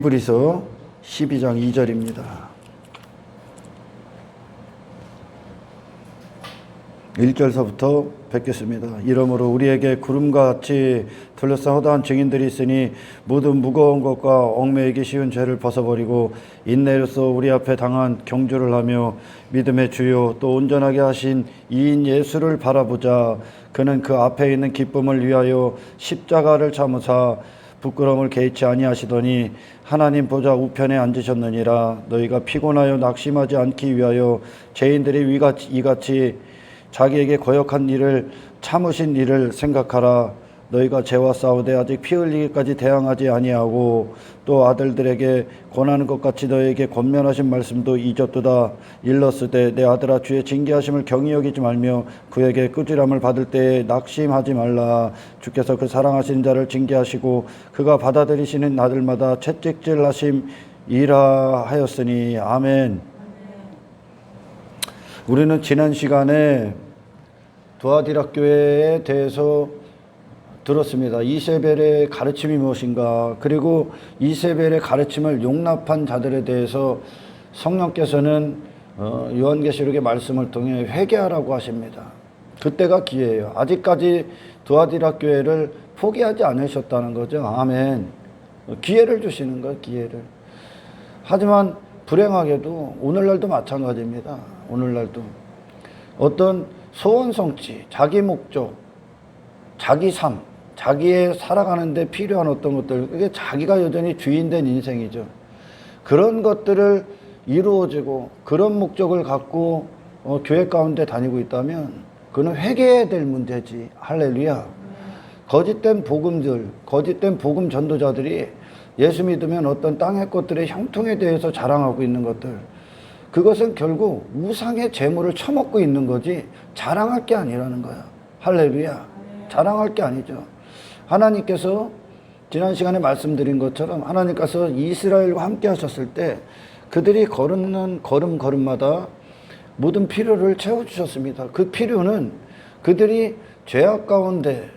히브리서 12장 2절입니다. (1절서부터) 뵙겠습니다. 이러므로 우리에게 구름과 같이 둘러싼 허다한 증인들이 있으니 모든 무거운 것과 얽매이기 쉬운 죄를 벗어버리고 인내로써 우리 앞에 당한 경주를 하며 믿음의 주요 또 온전하게 하신 이인 예수를 바라보자. 그는 그 앞에 있는 기쁨을 위하여 십자가를 참으사 부끄러움을 개의치 아니하시더니 하나님 보좌 우편에 앉으셨느니라. 너희가 피곤하여 낙심하지 않기 위하여 죄인들이 이같이 자기에게 거역한 일을 참으신 일을 생각하라. 너희가 죄와 싸우되 아직 피 흘리기까지 대항하지 아니하고 또 아들들에게 권하는 것 같이 너희에게 권면하신 말씀도 잊었도다. 일렀으되 내 아들아 주의 징계하심을 경히 여기지 말며 그에게 꾸지람을 받을 때에 낙심하지 말라. 주께서 그 사랑하시는 자를 징계하시고 그가 받아들이시는 아들마다 채찍질하심이라 하였으니. 아멘. 우리는 지난 시간에 두아디라 교회에 대해서 들었습니다. 이세벨의 가르침이 무엇인가, 그리고 이세벨의 가르침을 용납한 자들에 대해서 성령께서는 요한계시록의 말씀을 통해 회개하라고 하십니다. 그때가 기회예요. 아직까지 두아디라 교회를 포기하지 않으셨다는 거죠. 아멘. 기회를 주시는 거예요. 기회를. 하지만 불행하게도 오늘날도 마찬가지입니다. 오늘날도 어떤 소원 성취, 자기 목적, 자기 삶, 자기의 살아가는 데 필요한 어떤 것들, 그게 자기가 여전히 주인된 인생이죠. 그런 것들을 이루어지고 그런 목적을 갖고 교회 가운데 다니고 있다면 그는 회개해야 될 문제지. 할렐루야. 거짓된 복음들, 거짓된 복음 전도자들이 예수 믿으면 어떤 땅의 것들의 형통에 대해서 자랑하고 있는 것들, 그것은 결국 우상의 재물을 처먹고 있는 거지 자랑할 게 아니라는 거야. 할렐루야. 자랑할 게 아니죠. 하나님께서 지난 시간에 말씀드린 것처럼 하나님께서 이스라엘과 함께 하셨을 때 그들이 걸음은 걸음마다 모든 필요를 채워주셨습니다. 그 필요는 그들이 죄악 가운데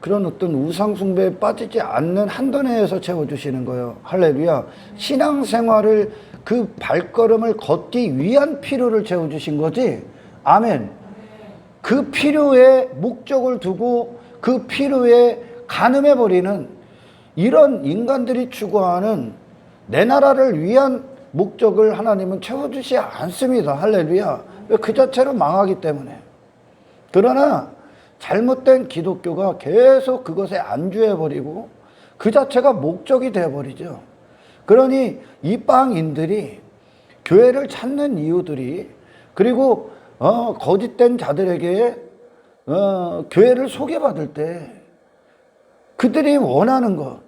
그런 어떤 우상 숭배에 빠지지 않는 한도내에서 채워주시는 거예요. 할렐루야. 신앙생활을 그 발걸음을 걷기 위한 필요를 채워주신 거지. 아멘. 그 필요에 목적을 두고 그 필요에 간음해버리는 이런 인간들이 추구하는 내 나라를 위한 목적을 하나님은 채워주지 않습니다. 할렐루야. 그 자체로 망하기 때문에. 그러나 잘못된 기독교가 계속 그것에 안주해버리고 그 자체가 목적이 되어버리죠. 그러니 이방인들이 교회를 찾는 이유들이, 그리고 거짓된 자들에게 교회를 소개받을 때 그들이 원하는 것,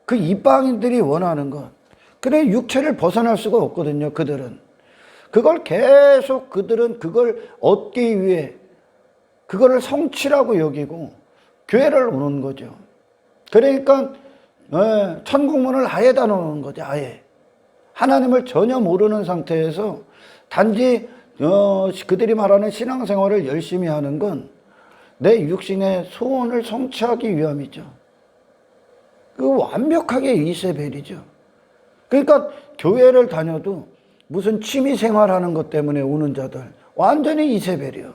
그 이방인들이 원하는 것, 그래 육체를 벗어날 수가 없거든요. 그들은 그들은 그걸 얻기 위해 그거를 성취라고 여기고 교회를 오는 거죠. 그러니까 천국문을 아예 다 놓는 거죠. 아예 하나님을 전혀 모르는 상태에서 단지 그들이 말하는 신앙생활을 열심히 하는 건 내 육신의 소원을 성취하기 위함이죠. 그 완벽하게 이세벨이죠. 그러니까 교회를 다녀도 무슨 취미생활하는 것 때문에 오는 자들 완전히 이세벨이요.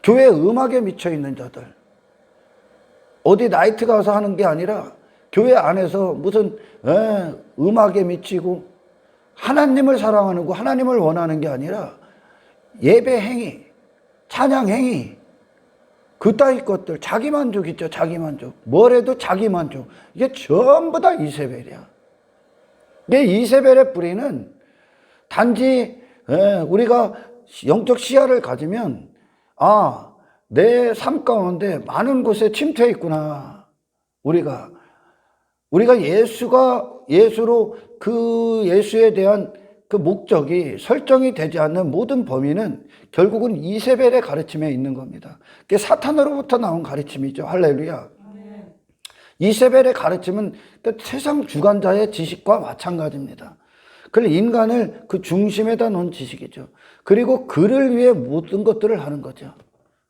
교회 음악에 미쳐 있는 자들, 어디 나이트 가서 하는 게 아니라 교회 안에서 무슨 음악에 미치고 하나님을 사랑하는 거, 하나님을 원하는 게 아니라 예배 행위, 찬양 행위, 그따위 것들, 자기만족 있죠. 자기만족. 뭘 해도 자기만족. 이게 전부 다 이세벨이야. 이게 이세벨의 뿌리는 단지 우리가 영적 시야를 가지면 내 삶 가운데 많은 곳에 침투해 있구나. 우리가 예수로 그 예수에 대한 그 목적이 설정이 되지 않는 모든 범위는 결국은 이세벨의 가르침에 있는 겁니다. 그게 사탄으로부터 나온 가르침이죠. 할렐루야. 이세벨의 가르침은 그 세상 주관자의 지식과 마찬가지입니다. 그 인간을 그 중심에다 놓은 지식이죠. 그리고 그를 위해 모든 것들을 하는 거죠.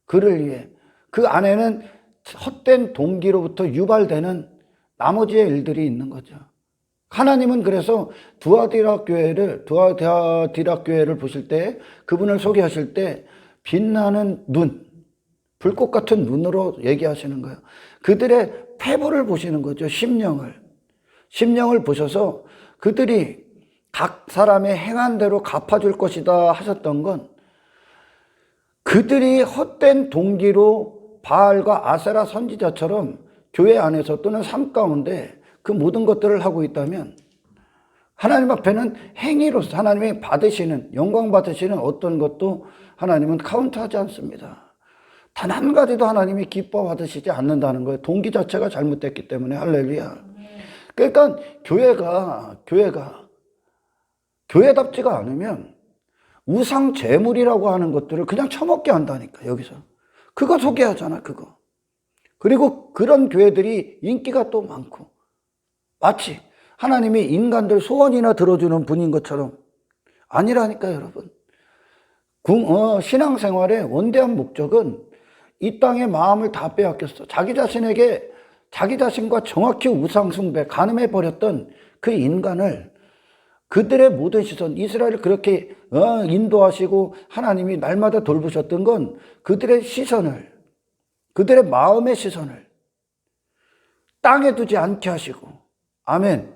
그를 위해. 그 안에는 헛된 동기로부터 유발되는 나머지의 일들이 있는 거죠. 하나님은 그래서 두아디라 교회를 보실 때, 그분을 소개하실 때 빛나는 눈, 불꽃 같은 눈으로 얘기하시는 거예요. 그들의 패부를 보시는 거죠. 심령을 보셔서 그들이 각 사람의 행한 대로 갚아줄 것이다 하셨던 건, 그들이 헛된 동기로 바알과 아세라 선지자처럼 교회 안에서 또는 삶 가운데 그 모든 것들을 하고 있다면, 하나님 앞에는 행위로서 하나님이 받으시는, 영광 받으시는 어떤 것도 하나님은 카운트하지 않습니다. 단 한 가지도 하나님이 기뻐 받으시지 않는다는 거예요. 동기 자체가 잘못됐기 때문에. 할렐루야. 그러니까 교회가 교회답지가 않으면 우상 제물이라고 하는 것들을 그냥 처먹게 한다니까. 여기서 그거 소개하잖아, 그거. 그리고 그런 교회들이 인기가 또 많고, 마치 하나님이 인간들 소원이나 들어주는 분인 것처럼. 아니라니까, 여러분. 신앙생활의 원대한 목적은 이 땅의 마음을 다 빼앗겼어. 자기 자신과 정확히 우상숭배, 간음해버렸던 그 인간을, 그들의 모든 시선, 이스라엘을 그렇게 인도하시고 하나님이 날마다 돌보셨던 건 그들의 시선을, 그들의 마음의 시선을 땅에 두지 않게 하시고, 아멘.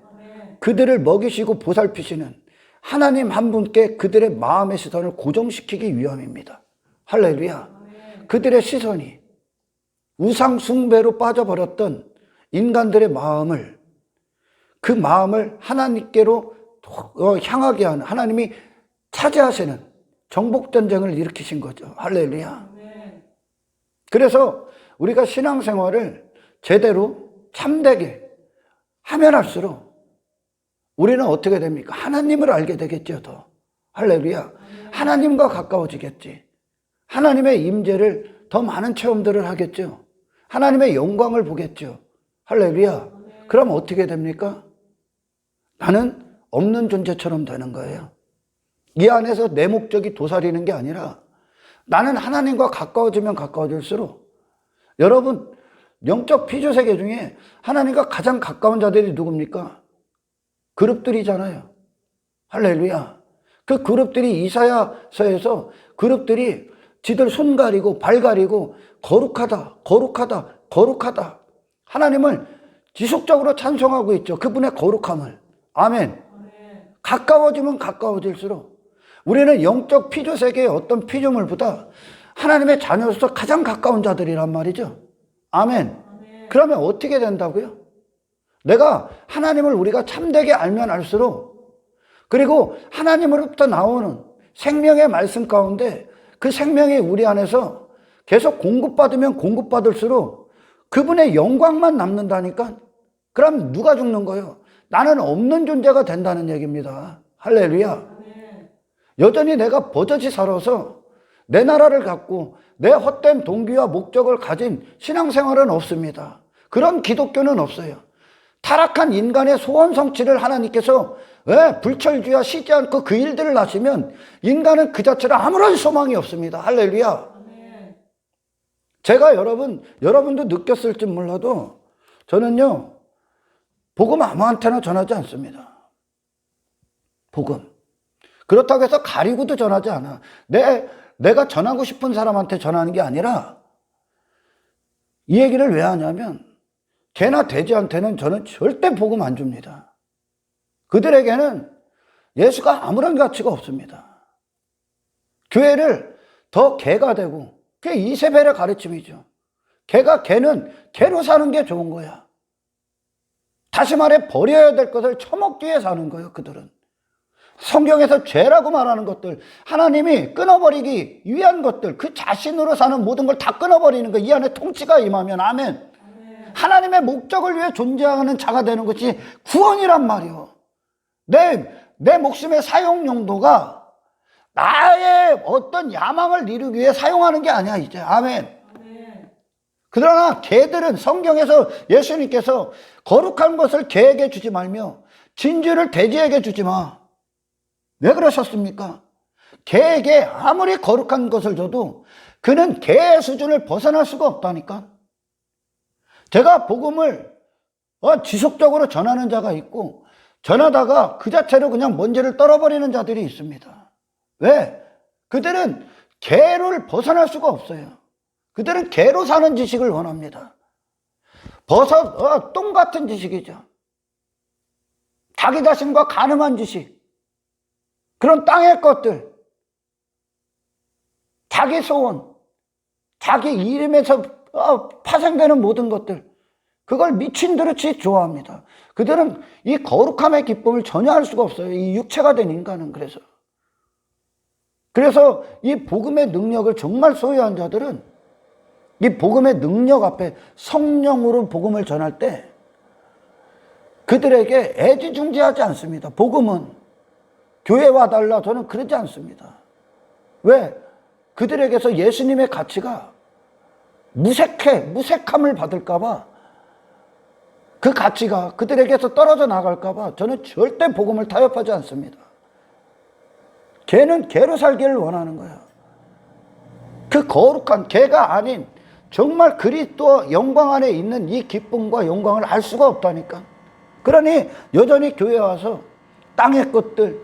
그들을 먹이시고 보살피시는 하나님 한 분께 그들의 마음의 시선을 고정시키기 위함입니다. 할렐루야. 그들의 시선이 우상 숭배로 빠져버렸던 인간들의 마음을, 그 마음을 하나님께로 향하게 하는, 하나님이 차지하시는 정복전쟁을 일으키신 거죠. 할렐루야. 그래서 우리가 신앙생활을 제대로 참되게 하면 할수록 우리는 어떻게 됩니까? 하나님을 알게 되겠죠, 더. 할렐루야. 하나님과 가까워지겠지. 하나님의 임재를 더 많은 체험들을 하겠죠. 하나님의 영광을 보겠죠. 할렐루야. 그럼 어떻게 됩니까? 나는 없는 존재처럼 되는 거예요. 이 안에서 내 목적이 도사리는 게 아니라 나는 하나님과 가까워지면 가까워질수록, 여러분, 영적 피조세계 중에 하나님과 가장 가까운 자들이 누굽니까? 그룹들이잖아요. 할렐루야. 그 그룹들이, 이사야서에서 그룹들이 지들 손 가리고 발 가리고 거룩하다, 거룩하다, 거룩하다, 하나님을 지속적으로 찬송하고 있죠. 그분의 거룩함을. 아멘. 가까워지면 가까워질수록 우리는 영적 피조세계의 어떤 피조물보다 하나님의 자녀로서 가장 가까운 자들이란 말이죠. 아멘. 그러면 어떻게 된다고요? 내가 하나님을 우리가 참되게 알면 알수록, 그리고 하나님으로부터 나오는 생명의 말씀 가운데 그 생명이 우리 안에서 계속 공급받으면 공급받을수록 그분의 영광만 남는다니까. 그럼 누가 죽는 거예요? 나는 없는 존재가 된다는 얘기입니다. 할렐루야. 여전히 내가 버젓이 살아서 내 나라를 갖고 내 헛된 동기와 목적을 가진 신앙생활은 없습니다. 그런 기독교는 없어요. 타락한 인간의 소원 성취를 하나님께서 불철주야 쉬지 않고 그 일들을 하시면 인간은 그 자체로 아무런 소망이 없습니다. 할렐루야. 제가 여러분도 느꼈을지 몰라도 저는요, 복음 아무한테나 전하지 않습니다. 복음. 그렇다고 해서 가리고도 전하지 않아. 내가 전하고 싶은 사람한테 전하는 게 아니라, 이 얘기를 왜 하냐면, 개나 돼지한테는 저는 절대 복음 안 줍니다. 그들에게는 예수가 아무런 가치가 없습니다. 교회를 더 개가 되고, 그게 이세벨의 가르침이죠. 개는 개로 사는 게 좋은 거야. 다시 말해, 버려야 될 것을 처먹기 위해 사는 거예요, 그들은. 성경에서 죄라고 말하는 것들, 하나님이 끊어버리기 위한 것들, 그 자신으로 사는 모든 걸 다 끊어버리는 거, 이 안에 통치가 임하면, 아멘. 하나님의 목적을 위해 존재하는 자가 되는 것이 구원이란 말이요. 내 목숨의 사용 용도가 나의 어떤 야망을 이루기 위해 사용하는 게 아니야, 이제. 아멘. 그러나 개들은, 성경에서 예수님께서 거룩한 것을 개에게 주지 말며 진주를 돼지에게 주지 마. 왜 그러셨습니까? 개에게 아무리 거룩한 것을 줘도 그는 개의 수준을 벗어날 수가 없다니까. 제가 복음을 지속적으로 전하는 자가 있고, 전하다가 그 자체로 그냥 먼지를 떨어버리는 자들이 있습니다. 왜? 그들은 개를 벗어날 수가 없어요. 그들은 개로 사는 지식을 원합니다. 똥 같은 지식이죠. 자기 자신과 가늠한 지식, 그런 땅의 것들, 자기 소원, 자기 이름에서 파생되는 모든 것들, 그걸 미친 듯이 좋아합니다. 그들은 이 거룩함의 기쁨을 전혀 알 수가 없어요. 이 육체가 된 인간은. 그래서 이 복음의 능력을 정말 소유한 자들은 이 복음의 능력 앞에 성령으로 복음을 전할 때 그들에게 애지중지하지 않습니다. 복음은 교회와 달라 저는 그러지 않습니다. 왜? 그들에게서 예수님의 가치가 무색함을 받을까봐, 그 가치가 그들에게서 떨어져 나갈까봐 저는 절대 복음을 타협하지 않습니다. 걔는 걔로 살기를 원하는 거야. 그 거룩한 걔가 아닌 정말 그리스도 영광 안에 있는 이 기쁨과 영광을 알 수가 없다니까. 그러니 여전히 교회에 와서 땅의 것들,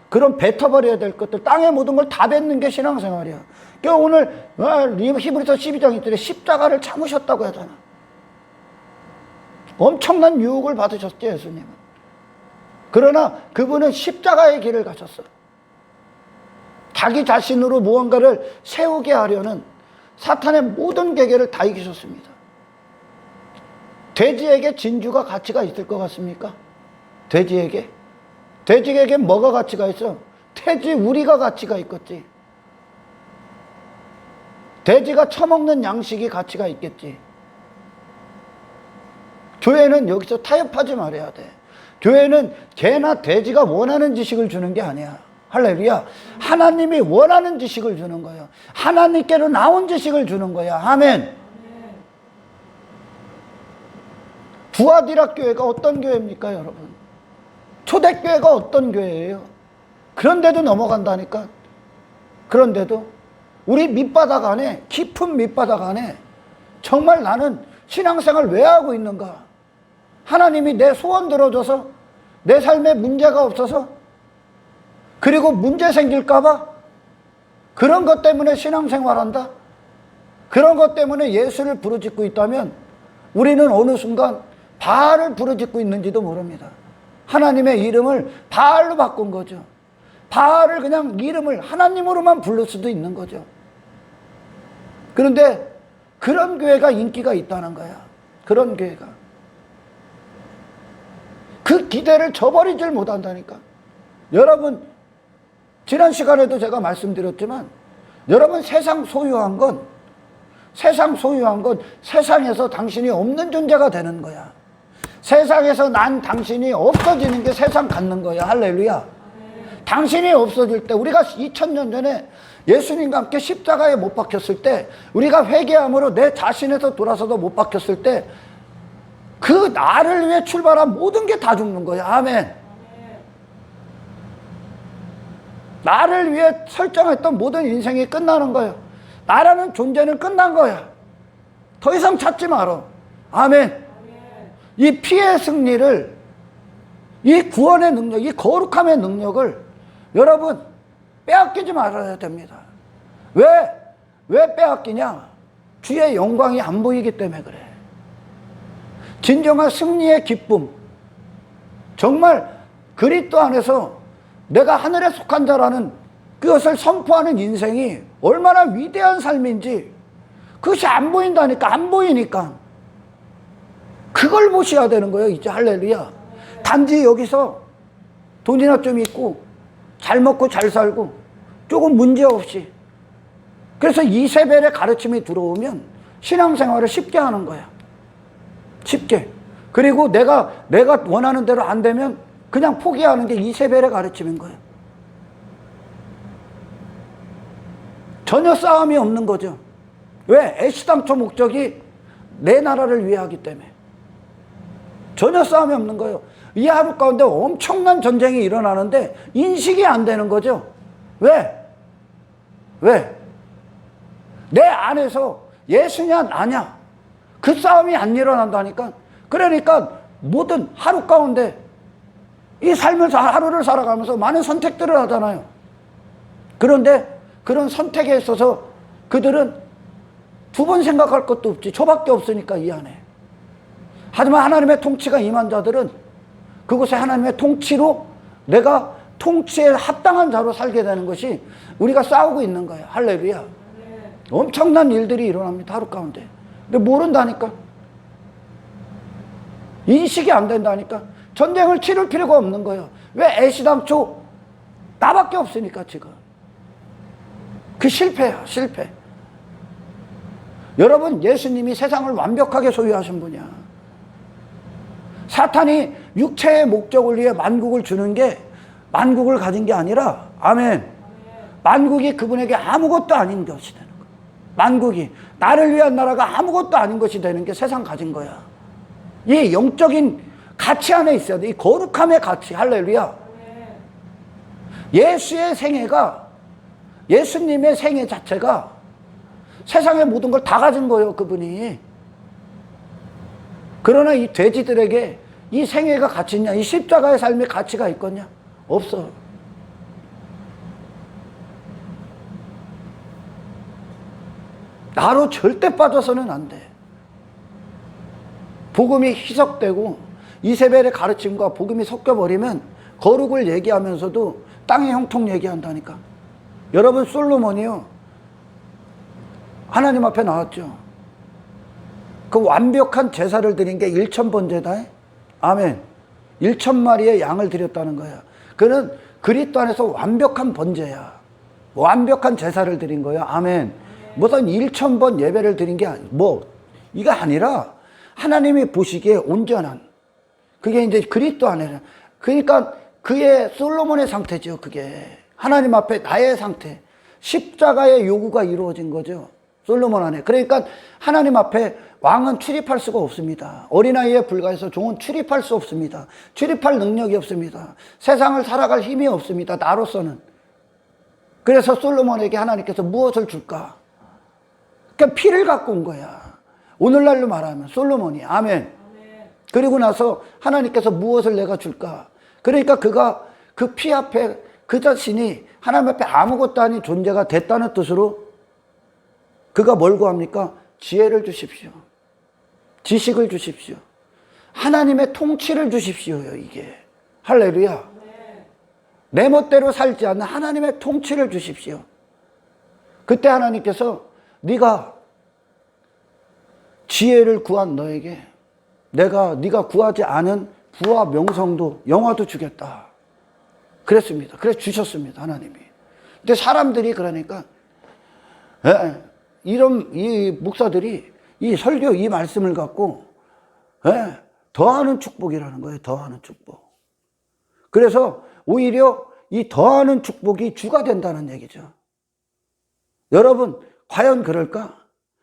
그런 뱉어버려야 될 것들, 땅의 모든 걸 다 뱉는 게 신앙생활이야. 그러니까 오늘 히브리서 12장 1절에 십자가를 참으셨다고 하잖아. 엄청난 유혹을 받으셨죠, 예수님은. 그러나 그분은 십자가의 길을 가셨어요. 자기 자신으로 무언가를 세우게 하려는 사탄의 모든 계계를 다 이기셨습니다. 돼지에게 진주가 가치가 있을 것 같습니까? 돼지에게 뭐가 가치가 있어? 돼지 우리가 가치가 있겠지. 돼지가 처먹는 양식이 가치가 있겠지. 교회는 여기서 타협하지 말아야 돼. 교회는 개나 돼지가 원하는 지식을 주는 게 아니야. 할렐루야. 하나님이 원하는 지식을 주는 거예요. 하나님께로 나온 지식을 주는 거야. 아멘. 두아디라 교회가 어떤 교회입니까, 여러분? 초대교회가 어떤 교회예요? 그런데도 넘어간다니까. 그런데도 우리 밑바닥 안에, 깊은 밑바닥 안에 정말 나는 신앙생활 왜 하고 있는가? 하나님이 내 소원 들어줘서, 내 삶에 문제가 없어서, 그리고 문제 생길까봐 그런 것 때문에 신앙생활한다? 그런 것 때문에 예수를 부르짖고 있다면 우리는 어느 순간 바알을 부르짖고 있는지도 모릅니다. 하나님의 이름을 바알로 바꾼 거죠. 바알을 그냥 이름을 하나님으로만 부를 수도 있는 거죠. 그런데 그런 교회가 인기가 있다는 거야. 그런 교회가. 그 기대를 저버리질 못한다니까. 여러분, 지난 시간에도 제가 말씀드렸지만, 여러분 세상 소유한 건 세상에서 당신이 없는 존재가 되는 거야. 세상에서 난 당신이 없어지는 게 세상 갖는 거야. 할렐루야. 당신이 없어질 때, 우리가 2000년 전에 예수님과 함께 십자가에 못 박혔을 때, 우리가 회개함으로 내 자신에서 돌아서도 못 박혔을 때, 그 나를 위해 출발한 모든 게 다 죽는 거야. 아멘. 나를 위해 설정했던 모든 인생이 끝나는 거예요. 나라는 존재는 끝난 거야. 더 이상 찾지 마라. 아멘. 이 피의 승리를, 이 구원의 능력, 이 거룩함의 능력을 여러분 빼앗기지 말아야 됩니다. 왜 빼앗기냐? 주의 영광이 안 보이기 때문에 그래. 진정한 승리의 기쁨, 정말 그리스도 안에서 내가 하늘에 속한 자라는 그것을 선포하는 인생이 얼마나 위대한 삶인지 그것이 안 보인다니까. 안 보이니까 그걸 보셔야 되는 거예요. 이제 할렐루야. 단지 여기서 돈이나 좀 있고 잘 먹고 잘 살고 조금 문제 없이, 그래서 이세벨의 가르침이 들어오면 신앙생활을 쉽게 하는 거야. 쉽게. 그리고 내가 원하는 대로 안 되면 그냥 포기하는 게 이세벨의 가르침인 거예요. 전혀 싸움이 없는 거죠. 왜? 애시당초 목적이 내 나라를 위해 하기 때문에. 전혀 싸움이 없는 거예요. 이 하루 가운데 엄청난 전쟁이 일어나는데 인식이 안 되는 거죠. 왜? 내 안에서 예수냐 나냐 그 싸움이 안 일어난다니까. 그러니까 모든 하루 가운데 이 삶을 하루를 살아가면서 많은 선택들을 하잖아요. 그런데 그런 선택에 있어서 그들은 두 번 생각할 것도 없지. 저밖에 없으니까 이 안에. 하지만 하나님의 통치가 임한 자들은 그곳에 하나님의 통치로 내가 통치에 합당한 자로 살게 되는 것이 우리가 싸우고 있는 거예요. 할렐루야. 엄청난 일들이 일어납니다. 하루 가운데. 근데 모른다니까. 인식이 안 된다니까. 전쟁을 치를 필요가 없는 거예요. 왜 애시당초 나밖에 없으니까 지금. 그 실패야, 실패. 여러분, 예수님이 세상을 완벽하게 소유하신 분이야. 사탄이 육체의 목적을 위해 만국을 주는 게 만국을 가진 게 아니라, 아멘. 만국이 그분에게 아무것도 아닌 것이 되는 거야. 만국이 나를 위한 나라가 아무것도 아닌 것이 되는 게 세상 가진 거야. 이 영적인 가치 안에 있어야 돼. 이 거룩함의 가치. 할렐루야. 예수의 생애가, 예수님의 생애 자체가 세상의 모든 걸 다 가진 거예요, 그분이. 그러나 이 돼지들에게 이 생애가 가치 있냐? 이 십자가의 삶의 가치가 있겠냐? 없어. 나로 절대 빠져서는 안 돼. 복음이 희석되고 이세벨의 가르침과 복음이 섞여버리면 거룩을 얘기하면서도 땅의 형통 얘기한다니까. 여러분, 솔로몬이요, 하나님 앞에 나왔죠. 그 완벽한 제사를 드린 게 1000번제다. 아멘. 1000마리의 양을 드렸다는 거야. 그는 그리스도 안에서 완벽한 번제야. 완벽한 제사를 드린 거야. 아멘. 무슨 1000번 예배를 드린 게 이거 아니라 하나님이 보시기에 온전한, 그게 이제 그리스도 안에. 그러니까 그의 솔로몬의 상태죠. 그게 하나님 앞에 나의 상태, 십자가의 요구가 이루어진 거죠. 솔로몬 안에. 그러니까 하나님 앞에 왕은 출입할 수가 없습니다. 어린아이에 불과해서 종은 출입할 수 없습니다. 출입할 능력이 없습니다. 세상을 살아갈 힘이 없습니다. 나로서는. 그래서 솔로몬에게 하나님께서 무엇을 줄까? 그러니까 피를 갖고 온 거야. 오늘날로 말하면 솔로몬이. 아멘. 그리고 나서 하나님께서 무엇을 내가 줄까? 그러니까 그가 그 피 앞에 그 자신이 하나님 앞에 아무것도 아닌 존재가 됐다는 뜻으로 그가 뭘 구합니까? 지혜를 주십시오. 지식을 주십시오. 하나님의 통치를 주십시오요, 이게. 할렐루야. 내 멋대로 살지 않는 하나님의 통치를 주십시오. 그때 하나님께서 네가 지혜를 구한 너에게 네가 구하지 않은 부와 명성도 영화도 주겠다. 그랬습니다. 그래서 주셨습니다, 하나님이. 근데 사람들이 그러니까 이 목사들이 이 설교 이 말씀을 갖고 더하는 축복이라는 거예요. 더하는 축복. 그래서 오히려 이 더하는 축복이 주가 된다는 얘기죠. 여러분, 과연 그럴까?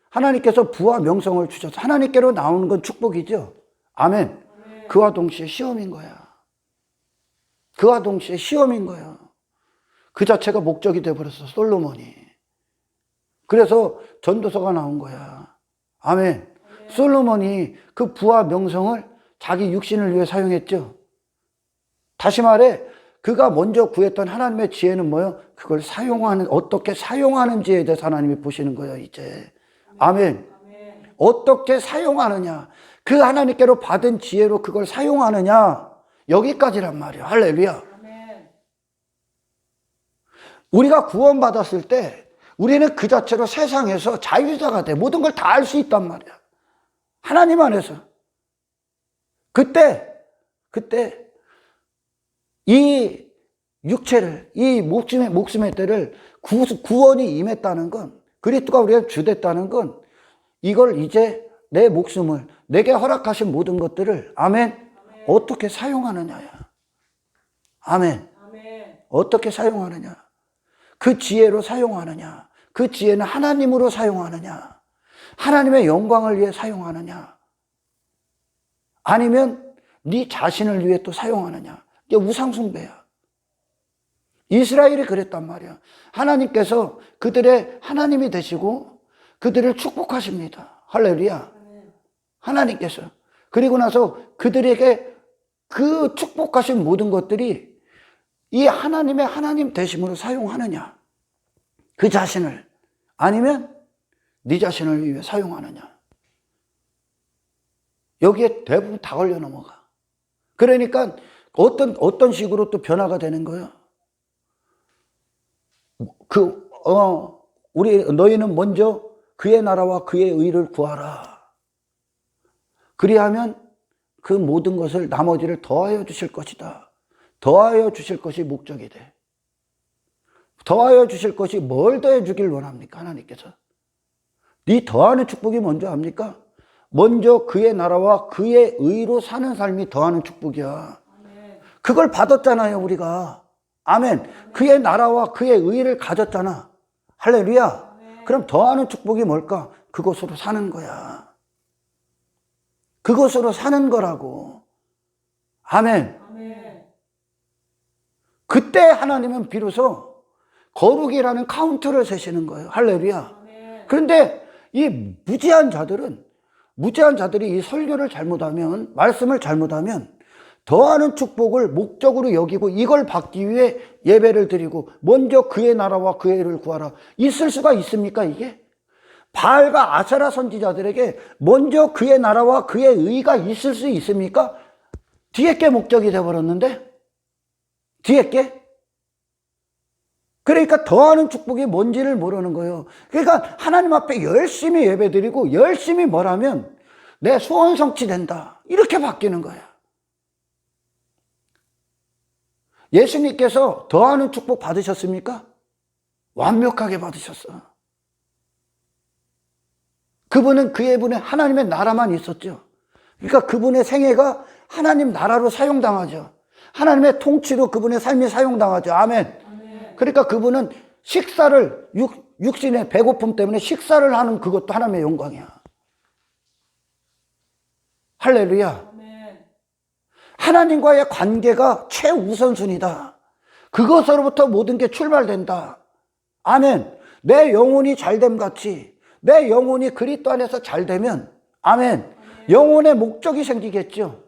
하나님께서 부와 명성을 주셔서 하나님께로 나오는 건 축복이죠. 아멘. 그와 동시에 시험인 거야. 그와 동시에 시험인 거야. 그 자체가 목적이 되어버렸어, 솔로몬이. 그래서 전도서가 나온 거야. 아멘. 솔로몬이 그 부와 명성을 자기 육신을 위해 사용했죠. 다시 말해, 그가 먼저 구했던 하나님의 지혜는 뭐예요? 그걸 어떻게 사용하는지에 대해서 하나님이 보시는 거예요, 이제. 아멘. 어떻게 사용하느냐. 그 하나님께로 받은 지혜로 그걸 사용하느냐. 여기까지란 말이에요. 할렐루야. 우리가 구원받았을 때 우리는 그 자체로 세상에서 자유자가 돼. 모든 걸 다 알 수 있단 말이야. 하나님 안에서. 그때 이 육체를, 이 목숨의 때를 구원이 임했다는 건, 그리스도가 우리가 주됐다는 건, 이걸 이제 내 목숨을, 내게 허락하신 모든 것들을, 아멘, 어떻게 사용하느냐야. 아멘. 어떻게 사용하느냐. 그 지혜로 사용하느냐. 그 지혜는 하나님으로 사용하느냐. 하나님의 영광을 위해 사용하느냐. 아니면 네 자신을 위해 또 사용하느냐. 이게 우상숭배야. 이스라엘이 그랬단 말이야. 하나님께서 그들의 하나님이 되시고 그들을 축복하십니다. 할렐루야. 하나님께서. 그리고 나서 그들에게 그 축복하신 모든 것들이 이 하나님의 하나님 되심으로 사용하느냐, 그 자신을, 아니면 네 자신을 위해 사용하느냐. 여기에 대부분 다 걸려 넘어가. 그러니까 어떤 식으로 또 변화가 되는 거예요. 너희는 먼저 그의 나라와 그의 의를 구하라. 그리하면 그 모든 것을, 나머지를 더하여 주실 것이다. 더하여 주실 것이 목적이 돼. 더하여 주실 것이 뭘 더해 주길 원합니까? 하나님께서. 네 더하는 축복이 뭔지 압니까? 먼저 그의 나라와 그의 의로 사는 삶이 더하는 축복이야. 그걸 받았잖아요, 우리가. 아멘. 그의 나라와 그의 의를 가졌잖아. 할렐루야. 그럼 더하는 축복이 뭘까? 그것으로 사는 거야. 그것으로 사는 거라고. 아멘. 그때 하나님은 비로소 거룩이라는 카운트를 세시는 거예요. 할렐루야. 그런데 이 무지한 자들이 이 설교를 잘못하면, 말씀을 잘못하면 더하는 축복을 목적으로 여기고 이걸 받기 위해 예배를 드리고 먼저 그의 나라와 그의 의를 구하라. 있을 수가 있습니까, 이게? 바알과 아세라 선지자들에게 먼저 그의 나라와 그의 의가 있을 수 있습니까? 뒤에 게 목적이 되어버렸는데? 뒤에 게? 그러니까 더하는 축복이 뭔지를 모르는 거예요. 그러니까 하나님 앞에 열심히 예배드리고 열심히 뭘 하면 내 소원 성취된다. 이렇게 바뀌는 거야. 예수님께서 더하는 축복 받으셨습니까? 완벽하게 받으셨어. 그분은 그분의 하나님의 나라만 있었죠. 그러니까 그분의 생애가 하나님 나라로 사용당하죠. 하나님의 통치로 그분의 삶이 사용당하죠. 아멘. 그러니까 그분은 식사를, 육신의 배고픔 때문에 식사를 하는 그것도 하나님의 영광이야. 할렐루야. 하나님과의 관계가 최우선순위다. 그것으로부터 모든 게 출발된다. 아멘. 내 영혼이 잘됨 같이 내 영혼이 그리스도 안에서 잘되면, 아멘, 영혼의 목적이 생기겠죠.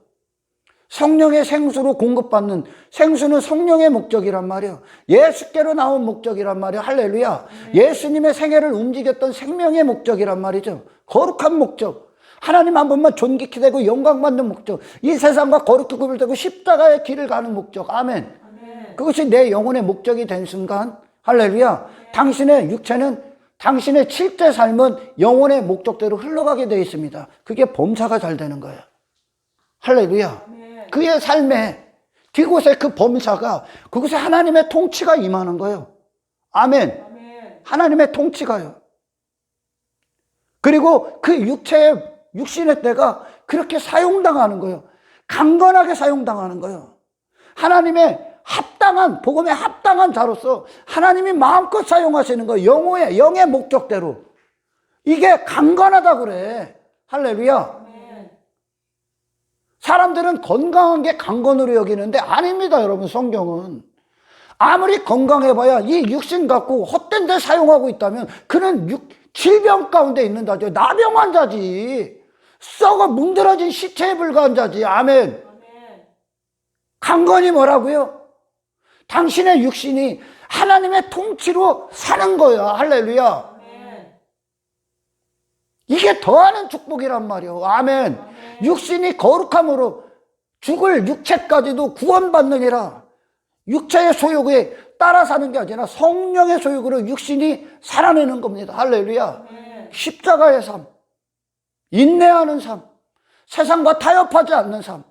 성령의 생수로 공급받는, 생수는 성령의 목적이란 말이에요. 예수께로 나온 목적이란 말이에요. 할렐루야. 예수님의 생애를 움직였던 생명의 목적이란 말이죠. 거룩한 목적. 하나님 한 번만 존귀케 되고 영광받는 목적. 이 세상과 거룩히 구별되고 십자가의 길을 가는 목적. 아멘. 그것이 내 영혼의 목적이 된 순간, 할렐루야, 당신의 육체는, 당신의 실제 삶은 영혼의 목적대로 흘러가게 되어 있습니다. 그게 범사가 잘 되는 거예요. 할렐루야. 그의 삶에 뒤곳에 그 범사가, 그곳에 하나님의 통치가 임하는 거예요. 아멘. 하나님의 통치가요. 그리고 그 육신의 때가 그렇게 사용당하는 거예요. 강건하게 사용당하는 거예요. 하나님의 합당한, 복음에 합당한 자로서 하나님이 마음껏 사용하시는 거예요. 영의 목적대로. 이게 강건하다고 그래. 할렐루야. 사람들은 건강한 게 강건으로 여기는데 아닙니다, 여러분. 성경은 아무리 건강해봐야 이 육신 갖고 헛된 데 사용하고 있다면 그는 질병 가운데 있는다죠. 나병 환자지. 썩어 뭉드러진 시체에 불과한 자지. 아멘. 강건이 뭐라고요? 당신의 육신이 하나님의 통치로 사는 거예요. 할렐루야. 이게 더하는 축복이란 말이에요. 아멘. 육신이 거룩함으로 죽을 육체까지도 구원받느니라. 육체의 소욕에 따라 사는 게 아니라 성령의 소욕으로 육신이 살아내는 겁니다. 할렐루야. 십자가의 삶, 인내하는 삶, 세상과 타협하지 않는 삶,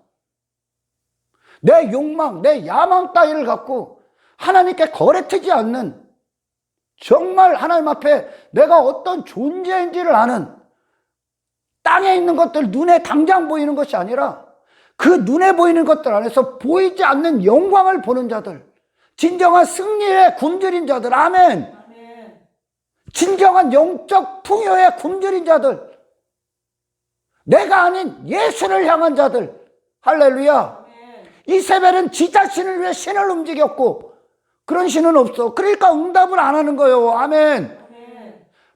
내 욕망, 내 야망 따위를 갖고 하나님께 거래트지 않는, 정말 하나님 앞에 내가 어떤 존재인지를 아는, 땅에 있는 것들 눈에 당장 보이는 것이 아니라 그 눈에 보이는 것들 안에서 보이지 않는 영광을 보는 자들, 진정한 승리에 굶주린 자들. 아멘. 진정한 영적 풍요에 굶주린 자들, 내가 아닌 예수를 향한 자들. 할렐루야. 이세벨은 지 자신을 위해 신을 움직였고 그런 신은 없어. 그러니까 응답을 안 하는 거예요. 아멘.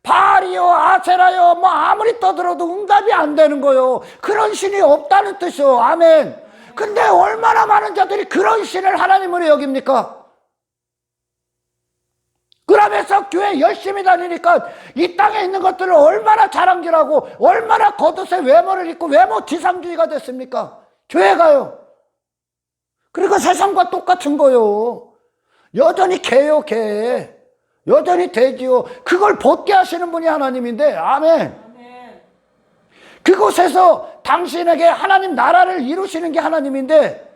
바알이요, 아세라요, 뭐 아무리 떠들어도 응답이 안 되는 거예요. 그런 신이 없다는 뜻이요. 아멘. 근데 얼마나 많은 자들이 그런 신을 하나님으로 여깁니까? 그러면서 교회 열심히 다니니까 이 땅에 있는 것들을 얼마나 자랑질하고 얼마나 겉옷에 외모를 입고 외모 지상주의가 됐습니까? 교회가요. 그리고 세상과 똑같은 거요. 여전히 개요, 개. 여전히 돼지요. 그걸 벗게 하시는 분이 하나님인데, 아멘. 그곳에서 당신에게 하나님 나라를 이루시는 게 하나님인데,